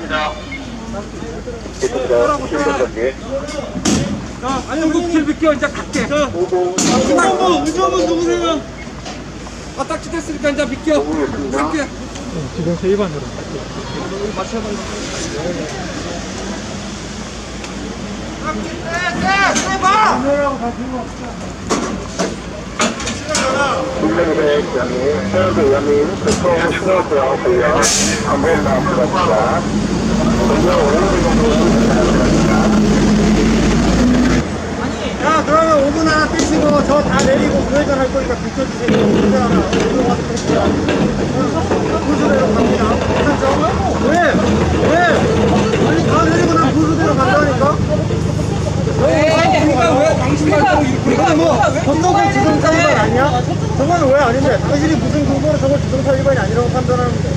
자, 안녕국길 비켜 이제 갈게. 의정부 누구세요? 딱지 됐으니까 이제 비켜. 갈게. 지금 제 입안으로. 자, 그러면 5분 하나 뛰시고 저 다 내리고 우회전 할 거니까 비켜주세요. 우회전 하나 보수대로 갑니다. 괜찮죠? 왜? 아니 다 내리고 난 보수대로 간다니까? 그러니까 왜 당신만 이렇게 이거 뭐 법적인 주정차 위반 아니야? 저건 왜 아닌데? 당신이 무슨 근거로 저걸 주정차 위반이 아니라고 판단하는데?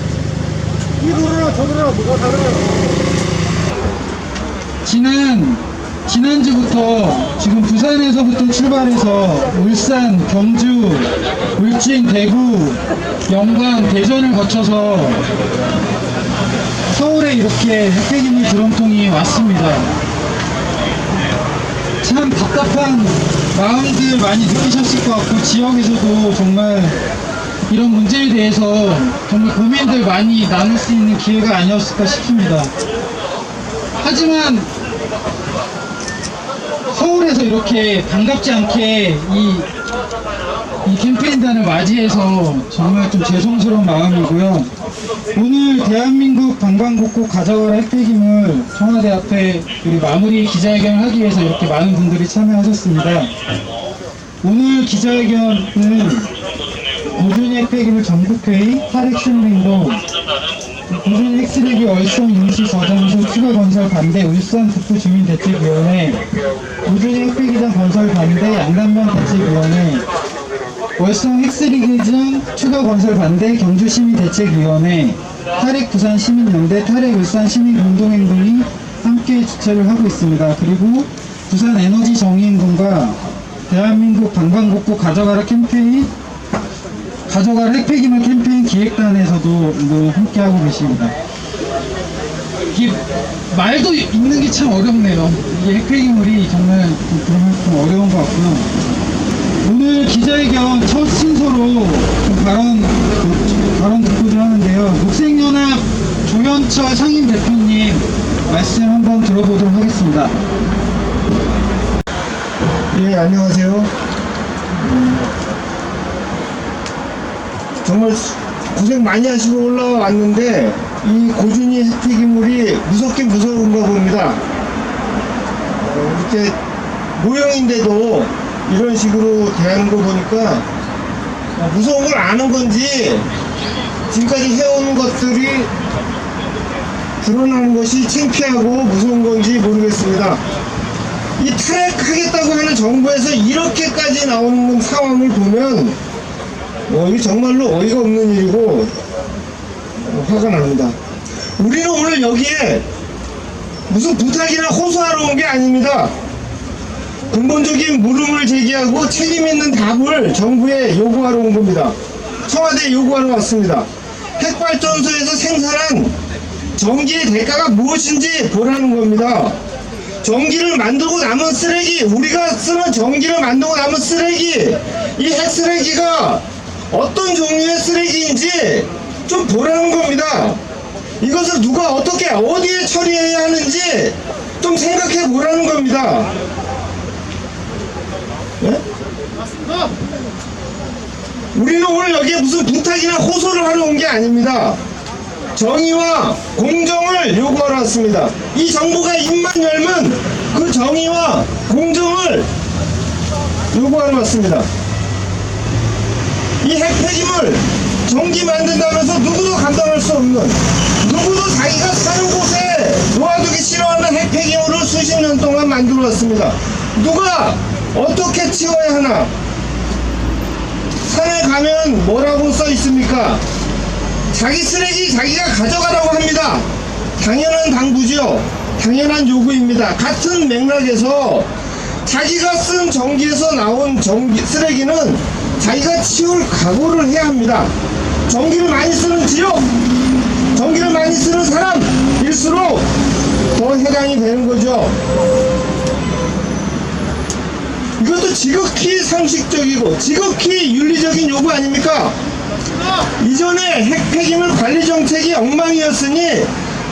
이 도로랑 저 도로랑 뭐가 다르냐고? 지난주부터 지금 부산에서부터 출발해서 울산, 경주, 울진, 대구, 영광, 대전을 거쳐서 서울에 이렇게 폐기물 드럼통이 왔습니다. 참 답답한 마음들 많이 느끼셨을 것 같고, 지역에서도 정말 이런 문제에 대해서 정말 고민들 많이 나눌 수 있는 기회가 아니었을까 싶습니다. 하지만 서울에서 이렇게 반갑지 않게 이 캠페인단을 맞이해서 정말 좀 죄송스러운 마음이고요. 오늘 대한민국 방방곡곡 가져가라 핵폐기물 청와대 앞에 우리 마무리 기자회견을 하기 위해서 이렇게 많은 분들이 참여하셨습니다. 오늘 기자회견은 고준위 핵폐기물 전국회의 탈핵시민행동, 고준위 핵쓰레기 월성 임시 저장소 추가 건설 반대 울산 북부주민대책위원회, 고준위 핵폐기장 건설 반대 양산면 대책위원회, 월성 핵쓰레기장 추가 건설 반대 경주시민대책위원회, 탈핵 부산 시민연대, 탈핵 울산 시민공동행동이 함께 주최를 하고 있습니다. 그리고 부산 에너지 정의행동과 대한민국 방방곡곡 가져가라 캠페인, 가져갈 핵폐기물 캠페인 기획단에서도 오늘 함께하고 계십니다. 이게 말도 읽는 게 참 어렵네요. 이게 핵폐기물이 정말 좀 어려운 것 같고요. 오늘 기자회견 첫 순서로 좀 발언 듣고자 하는데요. 녹색연합 조현철 상임대표님 말씀 한번 들어보도록 하겠습니다. 예, 안녕하세요. 정말 고생 많이 하시고 올라왔는데 이 고준위 핵폐기물이 무섭긴가 봅니다. 이렇게 모형인데도 이런 식으로 대하는 거 보니까 무서운 걸 아는 건지 지금까지 해온 것들이 드러나는 것이 창피하고 무서운 건지 모르겠습니다. 이 탈핵하겠다고 하는 정부에서 이렇게까지 나오는 상황을 보면 이게 정말로 어이가 없는 일이고 화가 납니다. 우리는 오늘 여기에 무슨 부탁이나 호소하러 온 게 아닙니다. 근본적인 물음을 제기하고 책임 있는 답을 정부에 요구하러 온 겁니다. 청와대에 요구하러 왔습니다. 핵발전소에서 생산한 전기의 대가가 무엇인지 보라는 겁니다. 전기를 만들고 남은 쓰레기, 우리가 쓰는 전기를 만들고 남은 쓰레기, 이 핵쓰레기가 어떤 종류의 쓰레기인지 좀 보라는 겁니다. 이것을 누가 어떻게 어디에 처리해야 하는지 좀 생각해 보라는 겁니다. 네? 우리는 오늘 여기에 무슨 부탁이나 호소를 하러 온 게 아닙니다. 정의와 공정을 요구하러 왔습니다. 이 정부가 입만 열면 그 정의와 공정을 요구하러 왔습니다. 이 핵폐기물 전기 만든다면서 누구도 감당할 수 없는, 누구도 자기가 사는 곳에 놓아두기 싫어하는 핵폐기물을 수십 년 동안 만들어 왔습니다. 누가 어떻게 치워야 하나? 산에 가면 뭐라고 써 있습니까? 자기 쓰레기 자기가 가져가라고 합니다. 당연한 당부죠. 당연한 요구입니다. 같은 맥락에서 자기가 쓴 전기에서 나온 쓰레기는 자기가 치울 각오를 해야 합니다. 전기를 많이 쓰는 지역, 전기를 많이 쓰는 사람, 일수록 더 해당이 되는 거죠. 이것도 지극히 상식적이고 지극히 윤리적인 요구 아닙니까? 이전에 핵 폐기물 관리 정책이 엉망이었으니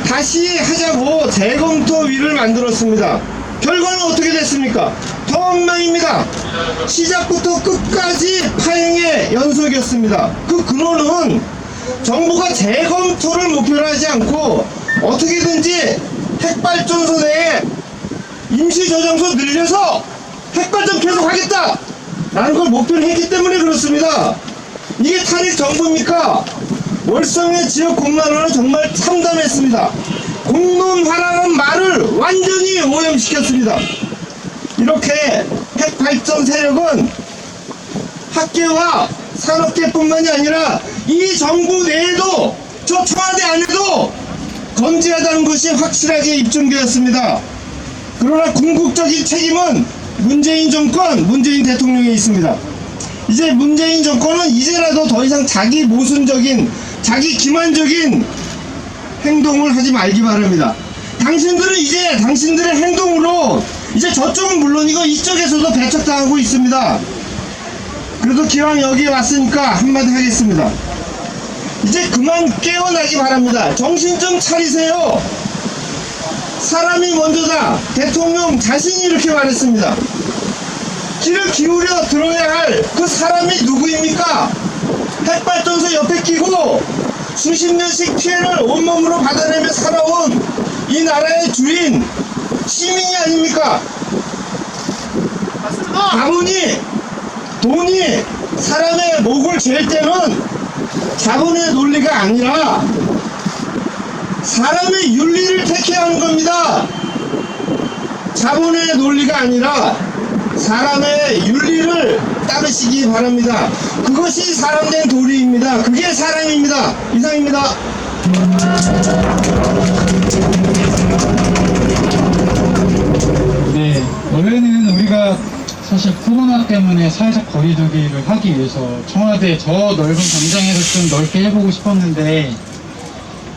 다시 하자고 재검토위를 만들었습니다. 결과는 어떻게 됐습니까? 더 엉망입니다. 시작부터 끝까지 파행의 연속이었습니다. 그 근원은 정부가 재검토를 목표로 하지 않고 어떻게든지 핵발전소 내에 임시저장소 늘려서 핵발전 계속 하겠다 라는 걸 목표로 했기 때문에 그렇습니다. 이게 탄핵 정부입니까? 월성의 지역 공론화는 정말 참담했습니다. 공론화라는 말을 완전히 오염시켰습니다. 이렇게 핵발전 세력은 학계와 산업계뿐만이 아니라 이 정부 내에도 저 청와대 안에도 건재하다는 것이 확실하게 입증되었습니다. 그러나 궁극적인 책임은 문재인 정권, 문재인 대통령에 있습니다. 이제 문재인 정권은 이제라도 더 이상 자기 모순적인, 자기 기만적인 행동을 하지 말기 바랍니다. 당신들은 이제 당신들의 행동으로 이제 저쪽은 물론이고 이쪽에서도 배척당하고 있습니다. 그래도 기왕 여기 왔으니까 한마디 하겠습니다. 이제 그만 깨어나기 바랍니다. 정신 좀 차리세요. 사람이 먼저다. 대통령 자신이 이렇게 말했습니다. 귀를 기울여 들어야 할 그 사람이 누구입니까? 핵발전소 옆에 끼고 수십 년씩 피해를 온몸으로 받아내며 살아온 이 나라의 주인 시민이 아닙니까? 자본이, 돈이 사람의 목을 잴 때는 자본의 논리가 아니라 사람의 윤리를 택해야 하는 겁니다. 자본의 논리가 아니라 사람의 윤리를 따르시기 바랍니다. 그것이 사람된 도리입니다. 그게 사람입니다. 이상입니다. 네, 원래는 우리가 사실 코로나 때문에 사회적 거리두기를 하기 위해서 청와대 저 넓은 광장에서 좀 넓게 해보고 싶었는데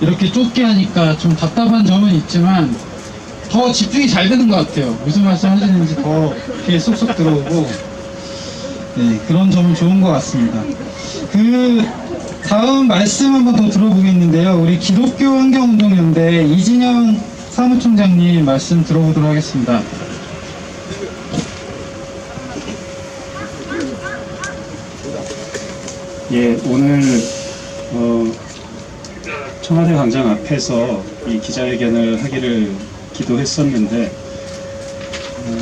이렇게 좁게 하니까 좀 답답한 점은 있지만 더 집중이 잘 되는 것 같아요. 무슨 말씀 하시는지 더 귀에 쏙쏙 들어오고, 네, 그런 점은 좋은 것 같습니다. 그 다음 말씀 한번 더 들어보겠는데요. 우리 기독교 환경운동연대 이진영 사무총장님 말씀 들어보도록 하겠습니다. 예, 오늘 청와대 광장 앞에서 이 기자회견을 하기를 기도했었는데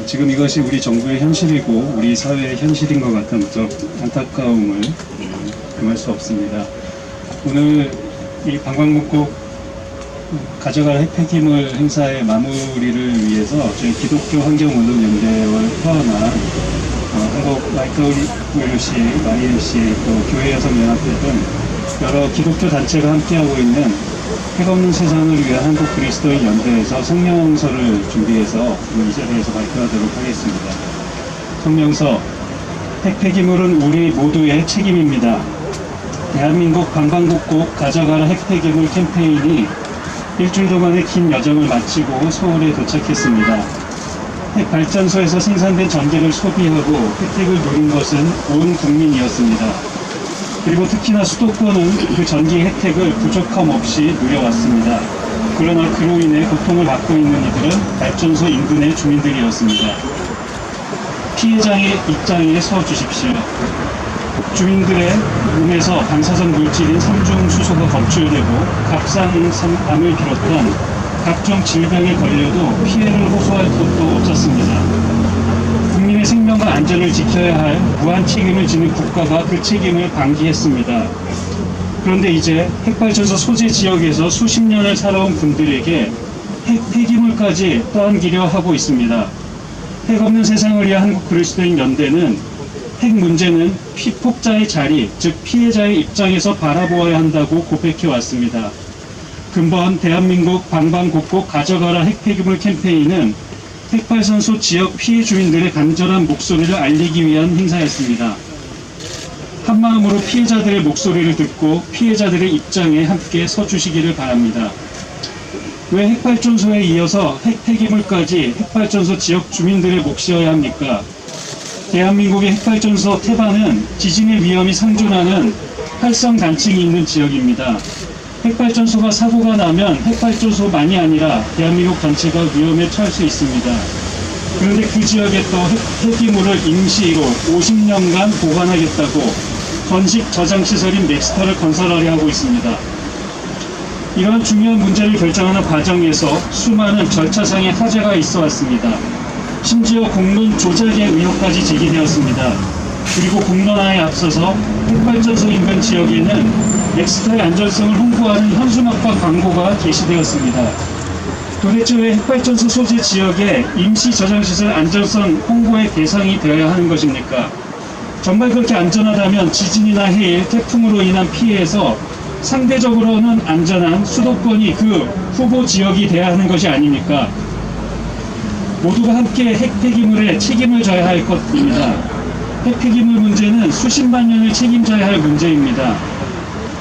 지금 이것이 우리 정부의 현실이고 우리 사회의 현실인 것 같아 무척 안타까움을 금할 수 없습니다. 오늘 이 방방곡곡 가져갈 핵폐기물 행사의 마무리를 위해서 저희 기독교 환경운동연대를 포함한 한국 YWC, YMC, 또 교회여성연합회 등 여러 기독교 단체가 함께하고 있는 핵없는 세상을 위한 한국 그리스도인 연대에서 성명서를 준비해서 이 자리에서 발표하도록 하겠습니다. 성명서. 핵폐기물은 우리 모두의 책임입니다. 대한민국 방방곡곡 가져가라 핵폐기물 캠페인이 일주일 동안의 긴 여정을 마치고 서울에 도착했습니다. 핵발전소에서 생산된 전기를 소비하고 혜택을 누린 것은 온 국민이었습니다. 그리고 특히나 수도권은 그 전기 혜택을 부족함 없이 누려왔습니다. 그러나 그로 인해 고통을 받고 있는 이들은 발전소 인근의 주민들이었습니다. 피해자의 입장에 서 주십시오. 주민들의 몸에서 방사성 물질인 삼중수소가 검출되고 갑상암을 비롯한 각종 질병에 걸려도 피해를 호소할 곳도 없었습니다. 국민의 생명과 안전을 지켜야 할 무한 책임을 지는 국가가 그 책임을 방기했습니다. 그런데 이제 핵발전소 소재 지역에서 수십 년을 살아온 분들에게 핵 폐기물까지 떠안기려 하고 있습니다. 핵 없는 세상을 위한 한국 그리스도인 연대는 핵 문제는 피폭자의 자리, 즉 피해자의 입장에서 바라보아야 한다고 고백해왔습니다. 근본 대한민국 방방곡곡 가져가라 핵폐기물 캠페인은 핵발전소 지역 피해 주민들의 간절한 목소리를 알리기 위한 행사였습니다. 한마음으로 피해자들의 목소리를 듣고 피해자들의 입장에 함께 서주시기를 바랍니다. 왜 핵발전소에 이어서 핵 폐기물까지 핵발전소 지역 주민들의 몫이어야 합니까? 대한민국의 핵발전소 태반은 지진의 위험이 상존하는 활성 단층이 있는 지역입니다. 핵발전소가 사고가 나면 핵발전소만이 아니라 대한민국 전체가 위험에 처할 수 있습니다. 그런데 그 지역에 또 폐기물을 임시로 50년간 보관하겠다고 건식 저장시설인 넥스터를 건설하려 하고 있습니다. 이러한 중요한 문제를 결정하는 과정에서 수많은 절차상의 하자가 있어 왔습니다. 심지어 공론 조작의 의혹까지 제기되었습니다. 그리고 공론화에 앞서서 핵발전소 인근 지역에는 넥스터의 안전성을 홍보하는 현수막과 광고가 게시되었습니다. 도대체 왜 핵발전소 소재 지역에 임시 저장시설 안전성 홍보의 대상이 되어야 하는 것입니까? 정말 그렇게 안전하다면 지진이나 해일, 태풍으로 인한 피해에서 상대적으로는 안전한 수도권이 그 후보 지역이 돼야 하는 것이 아닙니까? 모두가 함께 핵 폐기물에 책임을 져야 할 것입니다. 핵 폐기물 문제는 수십만 년을 책임져야 할 문제입니다.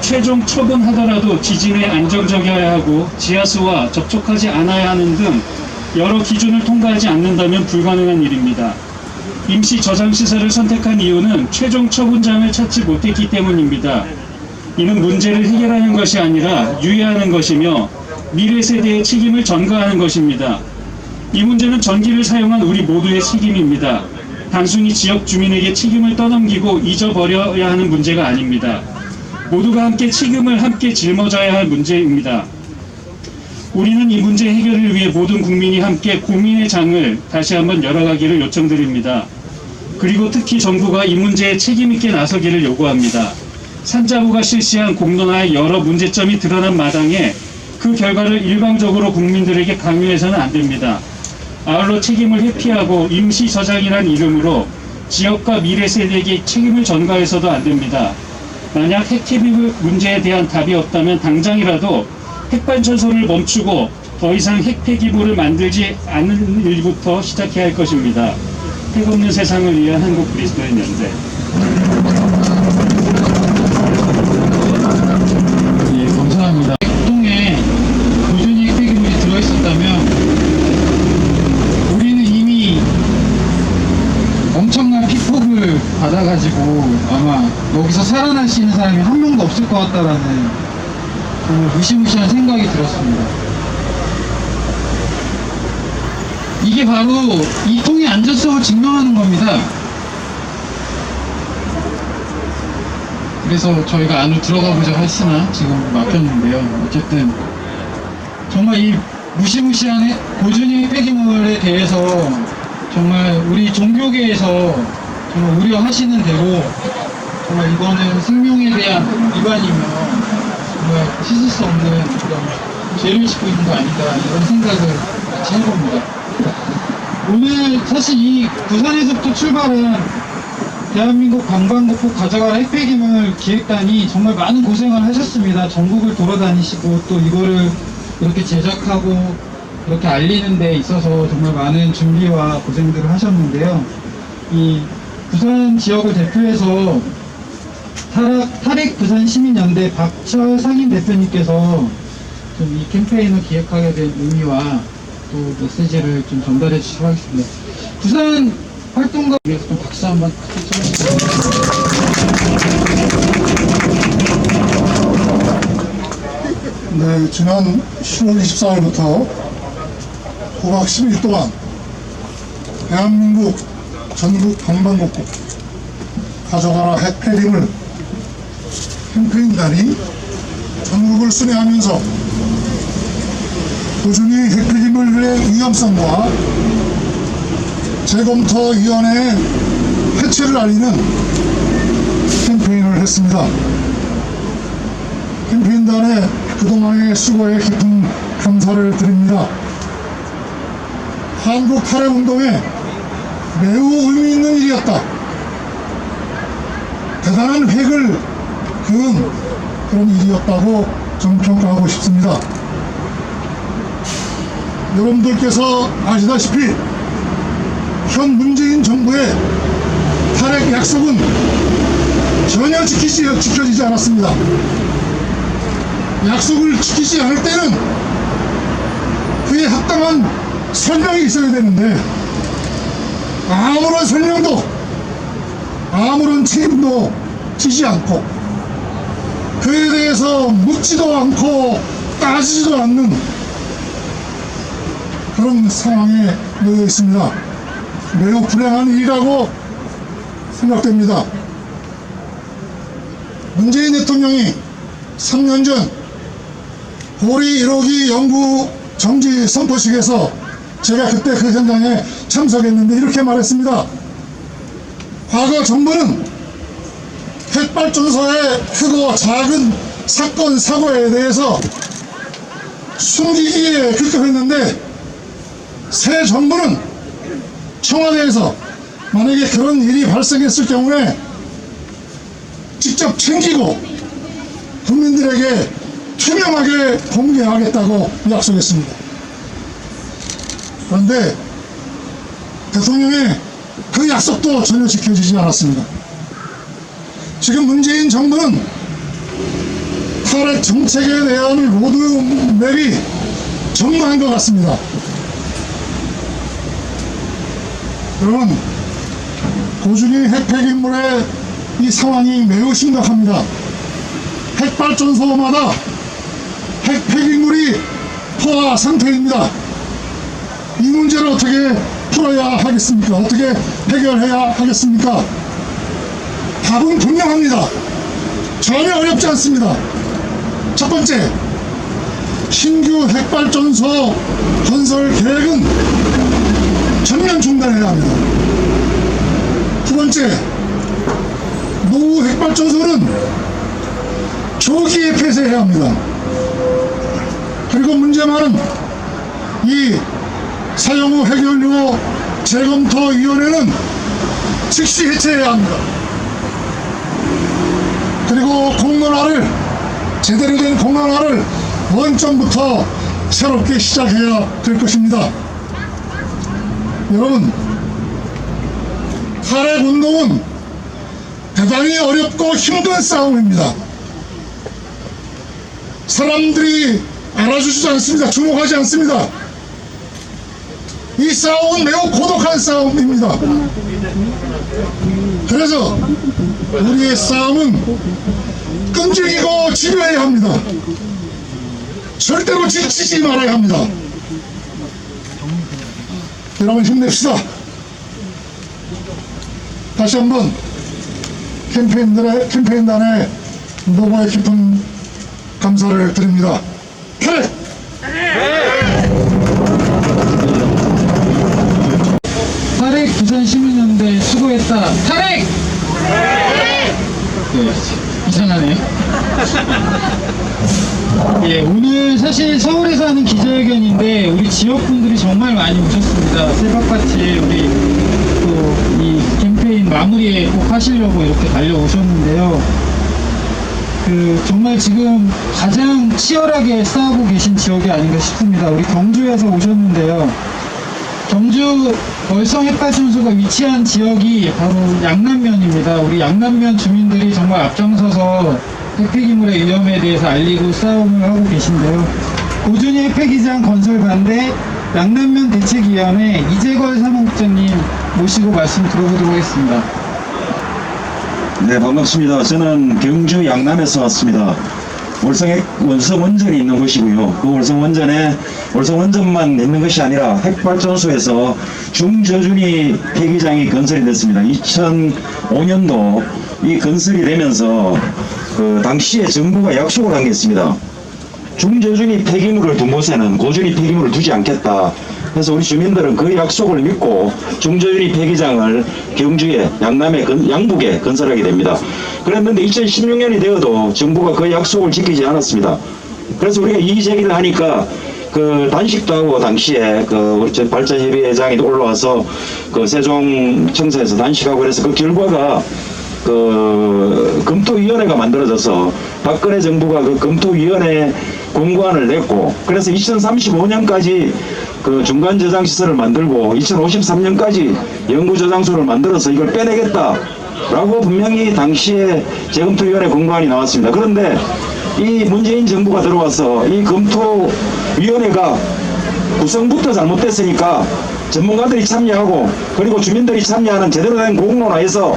최종 처분하더라도 지진에 안정적이어야 하고 지하수와 접촉하지 않아야 하는 등 여러 기준을 통과하지 않는다면 불가능한 일입니다. 임시 저장시설을 선택한 이유는 최종 처분장을 찾지 못했기 때문입니다. 이는 문제를 해결하는 것이 아니라 유예하는 것이며 미래 세대의 책임을 전가하는 것입니다. 이 문제는 전기를 사용한 우리 모두의 책임입니다. 단순히 지역 주민에게 책임을 떠넘기고 잊어버려야 하는 문제가 아닙니다. 모두가 함께 책임을 함께 짊어져야 할 문제입니다. 우리는 이 문제 해결을 위해 모든 국민이 함께 고민의 장을 다시 한번 열어가기를 요청드립니다. 그리고 특히 정부가 이 문제에 책임있게 나서기를 요구합니다. 산자부가 실시한 공론화의 여러 문제점이 드러난 마당에 그 결과를 일방적으로 국민들에게 강요해서는 안 됩니다. 아울러 책임을 회피하고 임시 저장이란 이름으로 지역과 미래 세대에게 책임을 전가해서도 안 됩니다. 만약 핵 폐기물 문제에 대한 답이 없다면 당장이라도 핵발전소를 멈추고 더 이상 핵 폐기물을 만들지 않는 일부터 시작해야 할 것입니다. 핵 없는 세상을 위한 한국 그리스도인 연대. 예, 감사합니다. 핵동에 꾸준히 핵 폐기물이 들어있었다면 우리는 이미 엄청난 피폭을 받아가지고 아마 여기서 살아날 수 있는 사람이 한 명도 없을 것 같다라는 정말 무시무시한 생각이 들었습니다. 이게 바로 이 통의 안전성을 증명하는 겁니다. 그래서 저희가 안으로 들어가 보자고 했으나 지금 막혔는데요. 어쨌든 정말 이 무시무시한 고준위 폐기물에 대해서 정말 우리 종교계에서 정말 우려하시는 대로 정말 이거는 생명에 대한 위반이며 정말 씻을 수 없는 그런 죄를 짓고 있는 거 아닌가 이런 생각을 같이 해봅니다. 오늘 사실 이 부산에서부터 출발한 대한민국 관광국폭 가져가라 핵폐기물 기획단이 정말 많은 고생을 하셨습니다. 전국을 돌아다니시고 또 이거를 이렇게 제작하고 이렇게 알리는 데 있어서 정말 많은 준비와 고생들을 하셨는데요. 이 부산 지역을 대표해서 탈핵 부산 시민연대 박철 상임 대표님께서 좀 이 캠페인을 기획하게 된 의미와 또 메시지를 좀 전달해 주시기 바라겠습니다. 부산 활동가 위해서 좀 박수 한번 쳐주세요. 네, 지난 10월 24일부터 9박 10일 동안 대한민국 전국 방방곡곡 가져가라 핵 폐기물 캠페인단이 전국을 순회하면서 꾸준히 핵 폐기물의 위험성과 재검토위원회의 해체를 알리는 캠페인을 했습니다. 캠페인단의 그동안의 수고에 깊은 감사를 드립니다. 한국 탈핵운동에 매우 의미 있는 일이었다. 대단한 획을 그은 그런 일이었다고 저는 평가하고 싶습니다. 여러분들께서 아시다시피 현 문재인 정부의 탈핵 약속은 전혀 지켜지지 않았습니다. 약속을 지키지 않을 때는 거기에 합당한 설명이 있어야 되는데 아무런 설명도 아무런 책임도 지지 않고 그에 대해서 묻지도 않고 따지지도 않는 그런 상황에 놓여 있습니다. 매우 불행한 일이라고 생각됩니다. 문재인 대통령이 3년 전 고리 1호기 연구 정지 선포식에서 제가 그때 그 현장에 참석했는데 이렇게 말했습니다. 과거 정부는 핵발전소의 크고 작은 사건 사고에 대해서 숨기기에 급급했는데 새 정부는 청와대에서 만약에 그런 일이 발생했을 경우에 직접 챙기고 국민들에게 투명하게 공개하겠다고 약속했습니다. 그런데 대통령의 그 약속도 전혀 지켜지지 않았습니다. 지금 문재인 정부는 탈핵 정책에 대한 로드맵이 전무한 것 같습니다. 여러분, 고준위 핵폐기물의 이 상황이 매우 심각합니다. 핵발전소마다 핵폐기물이 포화 상태입니다. 이 문제를 어떻게 풀어야 하겠습니까? 어떻게 해결해야 하겠습니까? 답은 분명합니다. 전혀 어렵지 않습니다. 첫 번째, 신규 핵발전소 건설 계획은 전면 중단해야 합니다. 두 번째, 노후 핵발전소는 조기에 폐쇄해야 합니다. 그리고 문제만은 이 사용 후 해결료 재검토위원회는 즉시 해체해야 합니다. 그리고 공론화를 제대로 된 공론화를 원점부터 새롭게 시작해야 될 것입니다. 여러분, 탈핵 운동은 대단히 어렵고 힘든 싸움입니다. 사람들이 알아주지 않습니다. 주목하지 않습니다. 이 싸움은 매우 고독한 싸움입니다. 그래서 우리의 싸움은 끈질기고 지려야 합니다. 절대로 지치지 말아야 합니다. 여러분 힘냅시다. 다시 한번 캠페인단의 노고에 깊은 감사를 드립니다. 탈핵! 탈핵 부산시민연대 수고했다. 탈핵! 네, 이상하네요. 예, 오늘 사실 서울에서 하는 기자회견인데 우리 지역분들이 정말 많이 오셨습니다. 새벽같이 우리 또 이 캠페인 마무리에 꼭 하시려고 이렇게 달려오셨는데요. 정말 지금 가장 치열하게 싸우고 계신 지역이 아닌가 싶습니다. 우리 경주에서 오셨는데요. 경주 월성 핵발전소가 위치한 지역이 바로 양남면입니다. 우리 양남면 주민들이 정말 앞장서서 핵폐기물의 위험에 대해서 알리고 싸움을 하고 계신데요. 고준위 핵폐기장 건설 반대 양남면 대책위원회 이재걸 사무국장님 모시고 말씀 들어보도록 하겠습니다. 네, 반갑습니다. 저는 경주 양남에서 왔습니다. 월성 원전이 있는 곳이고요. 그 월성 원전만 있는 것이 아니라 핵발전소에서 중저준위 폐기장이 건설이 됐습니다. 2005년도 이 건설이 되면서 당시에 정부가 약속을 한 게 있습니다. 중저준위 폐기물을 둔 곳에는 고준위 폐기물을 두지 않겠다. 그래서 우리 주민들은 그 약속을 믿고 중저준위 폐기장을 경주에 양북에 건설하게 됩니다. 그랬는데 2016년이 되어도 정부가 그 약속을 지키지 않았습니다. 그래서 우리가 이의 제기를 하니까 단식도 하고 당시에 우리 발전협의회장이 올라와서 세종청사에서 단식하고 그래서 그 결과가 검토위원회가 만들어져서 박근혜 정부가 그 검토위원회 공고안을 냈고, 그래서 2035년까지 중간 저장 시설을 만들고 2053년까지 연구 저장소를 만들어서 이걸 빼내겠다라고 분명히 당시에 재검토위원회 공고안이 나왔습니다. 그런데 이 문재인 정부가 들어와서 이 검토위원회가 구성부터 잘못됐으니까 전문가들이 참여하고 그리고 주민들이 참여하는 제대로 된 공론화에서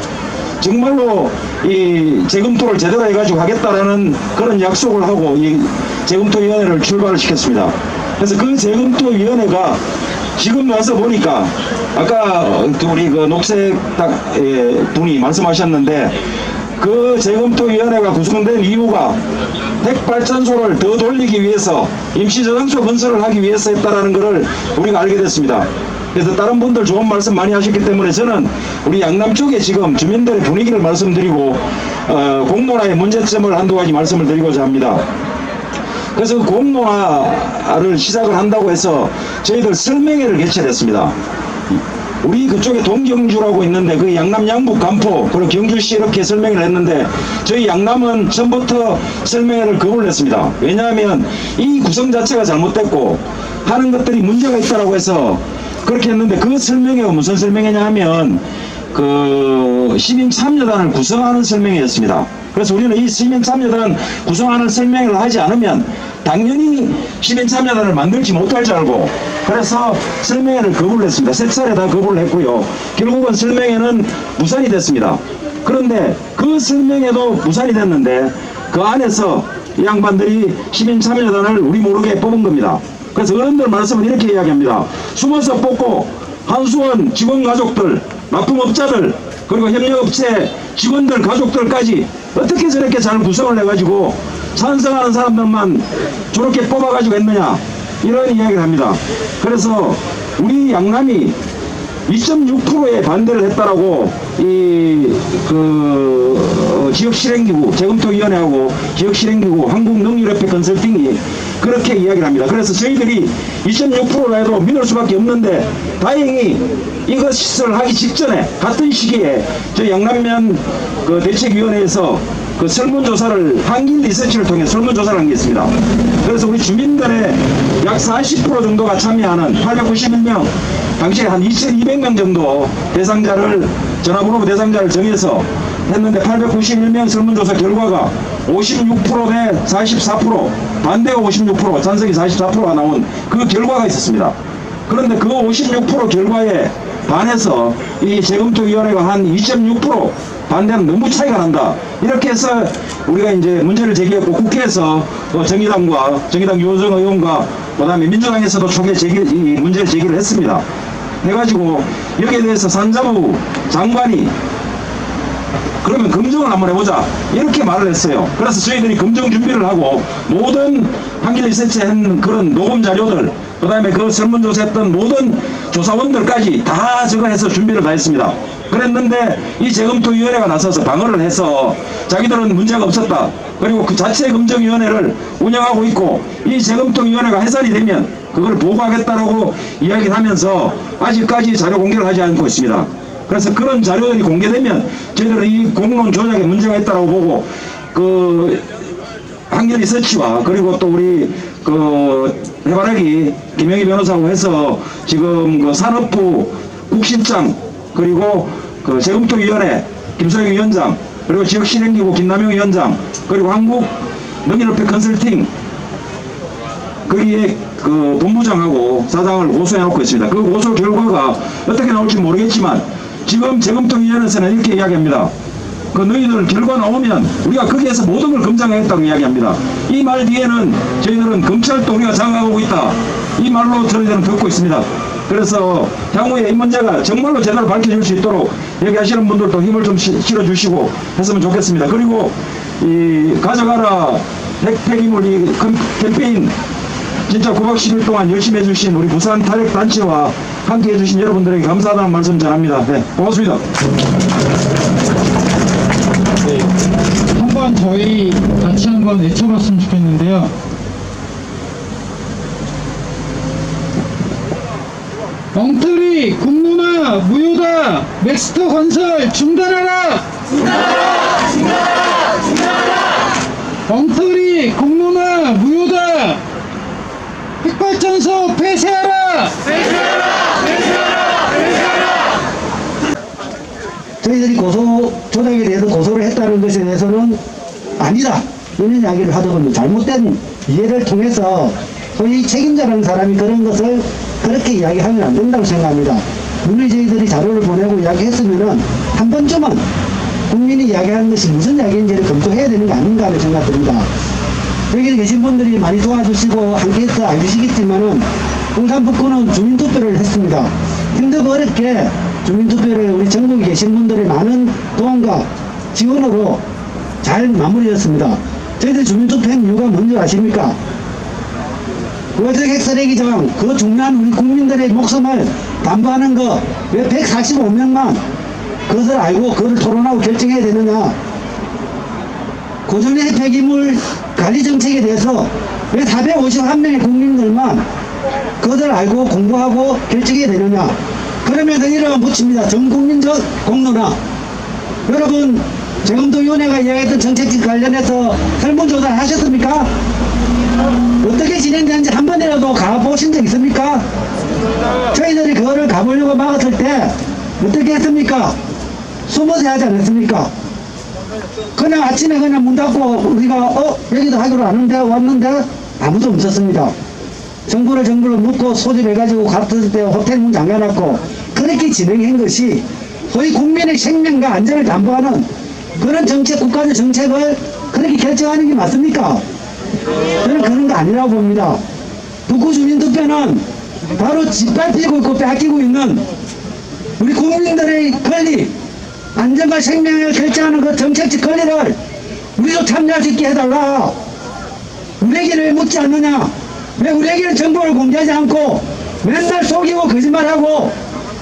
정말로 이 재검토를 제대로 해가지고 하겠다라는 그런 약속을 하고 이 재검토위원회를 출발을 시켰습니다. 그래서 그 재검토위원회가 지금 와서 보니까 아까 우리 그 녹색 분이 말씀하셨는데 그 재검토위원회가 구성된 이유가 핵발전소를 더 돌리기 위해서 임시저장소 건설을 하기 위해서 했다라는 것을 우리가 알게 됐습니다. 그래서 다른 분들 좋은 말씀 많이 하셨기 때문에 저는 우리 양남 쪽에 지금 주민들의 분위기를 말씀드리고 공론화의 문제점을 한두 가지 말씀을 드리고자 합니다. 그래서 그 공론화를 시작을 한다고 해서 저희들 설명회를 개최했습니다. 우리 그쪽에 동경주라고 있는데 그 양남 양북 간포 그리고 경주시 이렇게 설명을 했는데 저희 양남은 처음부터 설명회를 거부를 했습니다. 왜냐하면 이 구성 자체가 잘못됐고 하는 것들이 문제가 있다라고 해서 그렇게 했는데 그 설명회가 무슨 설명회냐 하면 그 시민참여단을 구성하는 설명회였습니다. 그래서 우리는 이 시민참여단 구성하는 설명회를 하지 않으면 당연히 시민참여단을 만들지 못할 줄 알고 그래서 설명회를 거부를 했습니다. 세 차례 다 거부를 했고요. 결국은 설명회는 무산이 됐습니다. 그런데 그 설명회도 무산이 됐는데 그 안에서 이 양반들이 시민참여단을 우리 모르게 뽑은 겁니다. 그래서 어른들 말씀은 이렇게 이야기합니다. 숨어서 뽑고 한수원 직원 가족들, 납품업자들, 그리고 협력업체 직원들 가족들까지 어떻게 저렇게 잘 구성을 해가지고 찬성하는 사람들만 저렇게 뽑아가지고 했느냐 이런 이야기를 합니다. 그래서 우리 양남이 2.6%의 반대를 했다라고 지역실행기구 재검토위원회하고 지역실행기구 한국농협협회 컨설팅이 그렇게 이야기를 합니다. 그래서 저희들이 2.6%라 해도 믿을 수밖에 없는데 다행히 이것을 하기 직전에 같은 시기에 저희 양남면 그 대책위원회에서 그 설문조사를 한길 리서치를 통해 설문조사를 한 게 있습니다. 그래서 우리 주민들의 약 40% 정도가 참여하는 891명 당시에 한 2200명 정도 대상자를 전화번호 대상자를 정해서 했는데 891명 설문조사 결과가 56% 대 44% 반대가 56% 찬성이 44%가 나온 그 결과가 있었습니다. 그런데 그 56% 결과에 반해서 이 재검토위원회가 한 2.6% 반대는 너무 차이가 난다. 이렇게 해서 우리가 이제 문제를 제기했고 국회에서 정의당 유호정 의원과 그다음에 민주당에서도 초기에 이 문제를 제기를 했습니다. 해가지고 여기에 대해서 산자부 장관이 그러면 검증을 한번 해보자 이렇게 말을 했어요. 그래서 저희들이 검증 준비를 하고 모든 한길 리서치한 그런 녹음 자료들 그 다음에 그 설문조사했던 모든 조사원들까지 다 저거 해서 준비를 다 했습니다. 그랬는데 이 재검토위원회가 나서서 방어를 해서 자기들은 문제가 없었다. 그리고 그 자체 검증위원회를 운영하고 있고 이 재검토위원회가 해산이 되면 그걸 보고하겠다라고 이야기를 하면서 아직까지 자료 공개를 하지 않고 있습니다. 그래서 그런 자료들이 공개되면 저희들은 이 공론 조작에 문제가 있다고 보고 그 한길 리서치와 그리고 또 우리 그 해바라기 김영희 변호사하고 해서 지금 그 산업부 국실장 그리고 그 재검토위원회 김소영 위원장 그리고 지역실행기구 김남영 위원장 그리고 한국농협협회 컨설팅 거기에 그 본부장하고 사장을 고소해 놓고 있습니다. 그 고소 결과가 어떻게 나올지 모르겠지만 지금 재검토위원회에서는 이렇게 이야기합니다. 그 너희들 결과 나오면 우리가 거기에서 모든 걸 검증하겠다고 이야기합니다. 이 말 뒤에는 저희들은 검찰도 우리가 장악하고 있다. 이 말로 저희들은 듣고 있습니다. 그래서 향후에 이 문제가 정말로 제대로 밝혀질 수 있도록 여기 하시는 분들도 힘을 좀 실어주시고 했으면 좋겠습니다. 그리고 이 가져가라 핵폐기물 이 캠페인 진짜 9박 10일 동안 열심히 해주신 우리 부산 탄핵단체와 함께 해주신 여러분들에게 감사하다는 말씀 전합니다. 네, 고맙습니다. 네, 한번 저희 같이 한번 외쳐봤으면 좋겠는데요. 엉터리 공론화 무효다. 맥스터 건설 중단하라. 중단하라. 엉터리 공론화 무효다. 핵발전소 폐쇄하라. 저희들이 고소 조작에 대해서 고소를 했다는 것에 대해서는 아니다 이런 이야기를 하더군요. 잘못된 이해를 통해서 소위 책임자라는 사람이 그런 것을 그렇게 이야기하면 안 된다고 생각합니다. 물론 저희들이 자료를 보내고 이야기했으면은 한 번쯤은 국민이 이야기하는 것이 무슨 이야기인지를 검토해야 되는 게 아닌가 하는 생각 듭니다. 여기 계신 분들이 많이 도와주시고 함께해서 알려주시겠지만은 울산 북구는 주민투표를 했습니다. 힘들고 어렵게 주민투표를 우리 전국에 계신 분들의 많은 도움과 지원으로 잘 마무리했습니다. 저희들 주민투표한 이유가 뭔지 아십니까? 월적 핵쓰레기장 그 중요한 우리 국민들의 목숨을 담보하는 거 왜 145명만 그것을 알고 그것을 토론하고 결정해야 되느냐, 고전의 폐기물 관리 정책에 대해서 왜 451명의 국민들만 그것을 알고 공부하고 결정해야 되느냐. 그러면서 이름을 붙입니다. 전국민적 공론화. 여러분 재검토위원회가 이야기했던 정책직 관련해서 설문조사 하셨습니까? 어떻게 진행되는지 한 번이라도 가보신 적 있습니까? 저희들이 그거를 가보려고 막았을 때 어떻게 했습니까? 숨어서 하지 않았습니까? 그냥 아침에 그냥 문 닫고 우리가 여기도 하기로 하는데 왔는데 아무도 없었습니다. 정부를 묻고 소집해가지고 갔을 때 호텔 문 잠가놨고 그렇게 진행한 것이 소위 국민의 생명과 안전을 담보하는 그런 정책, 국가적 정책을 그렇게 결정하는 게 맞습니까? 저는 그런 거 아니라고 봅니다. 북구 주민투표는 바로 짓밟히고 있고 뺏기고 있는 우리 국민들의 권리, 안전과 생명을 결정하는 그 정책적 권리를 우리도 참여할 수 있게 해달라. 우리에게는 왜 묻지 않느냐? 왜 우리에게는 정보를 공개하지 않고 맨날 속이고 거짓말하고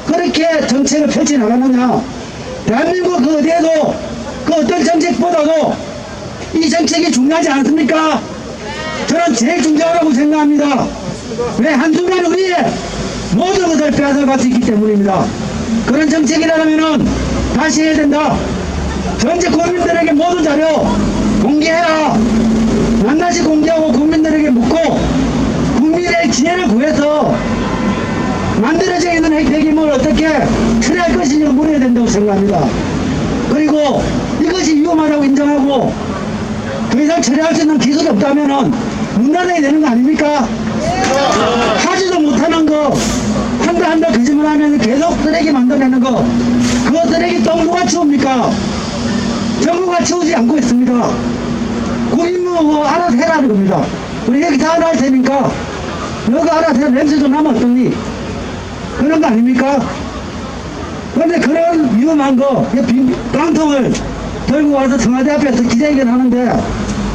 그렇게 정책을 펼쳐나가느냐? 대한민국 그 어디에도 그 어떤 정책보다도 이 정책이 중요하지 않습니까? 저는 제일 중요하다고 생각합니다. 왜 한순간 우리의 모든 것을 빼앗아갈 수 있기 때문입니다. 그런 정책이라면은 다시 해야 된다. 전체 국민들에게 모든 자료 공개해라. 낱낱이 공개하고 국민들에게 묻고 국민의 지혜를 구해서 만들어져 있는 핵폐기물을 어떻게 처리할 것인지 물어야 된다고 생각합니다. 그리고 이것이 위험하다고 인정하고 더 이상 처리할 수 있는 기술이 없다면은 문 닫아야 되는 거 아닙니까? 하지도 못하는 거 한다 거짓말하면 계속 쓰레기 만들어내는 거, 그 쓰레기 똥 누가 치웁니까? 정부가 치우지 않고 있습니다. 국민은 뭐 알아서 해라는 겁니다. 우리 여기 다 알아야 되니까 너가 알아서 해. 냄새 좀 나면 어떠니? 그런 거 아닙니까? 그런데 그런 위험한 거 깡통을 들고 와서 청와대 앞에서 기자회견 하는데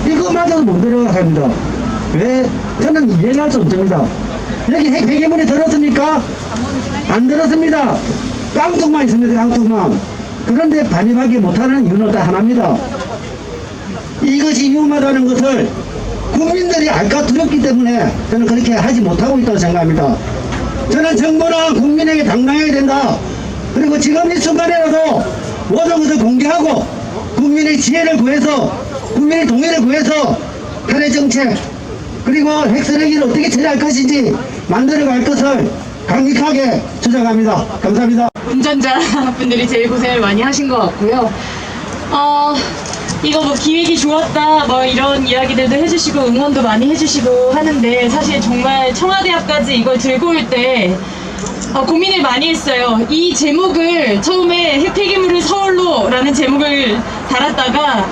이거마저도 못 들어갑니다. 왜? 저는 이해할 수 없습니다. 여기 핵폐기물이 들었습니까? 안 들었습니다. 깡통만 있습니다. 깡통만. 그런데 반입하기 못하는 이유는 딱 하나입니다. 이것이 위험하다는 것을 국민들이 알까 두렵기 때문에 저는 그렇게 하지 못하고 있다고 생각합니다. 저는 정부는 국민에게 당당해야 된다. 그리고 지금 이 순간에라도 모든 것을 공개하고 국민의 지혜를 구해서 국민의 동의를 구해서 탄핵 정책 그리고 핵쓰레기를 어떻게 처리할 것인지 만들어갈 것을 강력하게 주장합니다. 감사합니다. 운전자분들이 제일 고생을 많이 하신 것 같고요. 이거 뭐 기획이 좋았다 뭐 이런 이야기들도 해주시고 응원도 많이 해주시고 하는데 사실 정말 청와대 앞까지 이걸 들고 올 때 고민을 많이 했어요. 이 제목을 처음에 핵폐기물을 서울로 라는 제목을 달았다가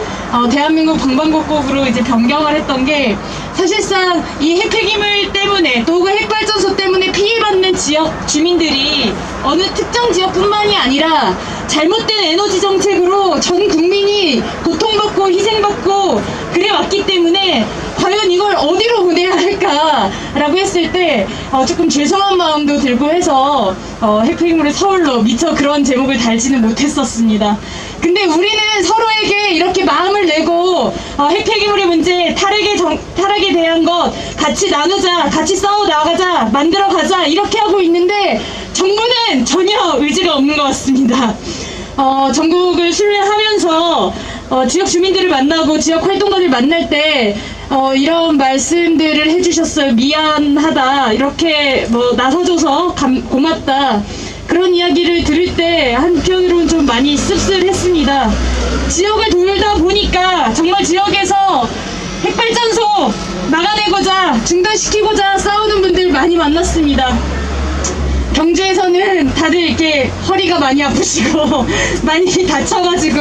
대한민국 방방곡곡으로 이제 변경을 했던 게 사실상 이 핵폐기물 때문에 또 그 핵발전소 때문에 피해받는 지역 주민들이 어느 특정 지역뿐만이 아니라 잘못된 에너지 정책으로 전 국민이 고통받고 희생받고 그래 왔기 때문에 과연 이걸 어디로 보내야 할까라고 했을 때 조금 죄송한 마음도 들고 해서 핵폐기물을 서울로 미처 그런 제목을 달지는 못했었습니다. 근데 우리는 서로에게 이렇게 마음을 내고 핵폐기물의 문제, 탈핵에 대한 것 같이 나누자, 같이 싸워 나가자, 만들어 가자 이렇게 하고 있는데 정부는 전혀 의지가 없는 것 같습니다. 전국을 순례하면서 지역 주민들을 만나고 지역 활동가들 만날 때 이런 말씀들을 해주셨어요. 미안하다, 이렇게 뭐 나서줘서 고맙다, 그런 이야기를 들을 때 한편으로는 좀 많이 씁쓸했습니다. 지역을 돌다 보니까 정말 지역에서 핵발전소 막아내고자 중단시키고자 싸우는 분들 많이 만났습니다. 경주에서는 다들 이렇게 허리가 많이 아프시고 많이 다쳐가지고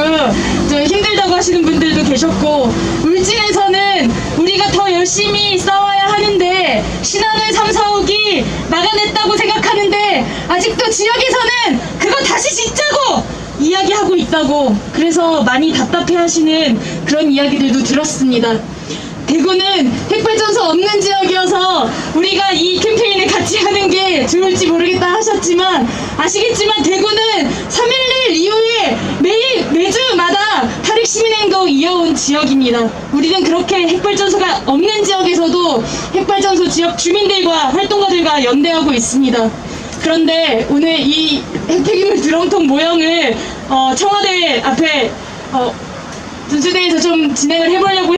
좀 힘들다고 하시는 분들도 계셨고, 울진에서는 우리가 더 열심히 싸워야 하는데 신안을 3, 4, 5기 막아냈다고 생각하는데 아직도 지역에서는 그거 다시 짓자고 이야기하고 있다고, 그래서 많이 답답해하시는 그런 이야기들도 들었습니다. 대구는 핵발전소 없는 지역이어서 우리가 이 캠페인을 같이 하는 게 좋을지 모르겠다 하셨지만, 아시겠지만 대구는 3.11 이후에 매주마다 탈핵시민행동 이어온 지역입니다. 우리는 그렇게 핵발전소가 없는 지역에서도 핵발전소 지역 주민들과 활동가들과 연대하고 있습니다. 그런데 오늘 이 핵폐기물 드럼통 모형을 청와대 앞에 분수대에서 좀 진행을 해보려고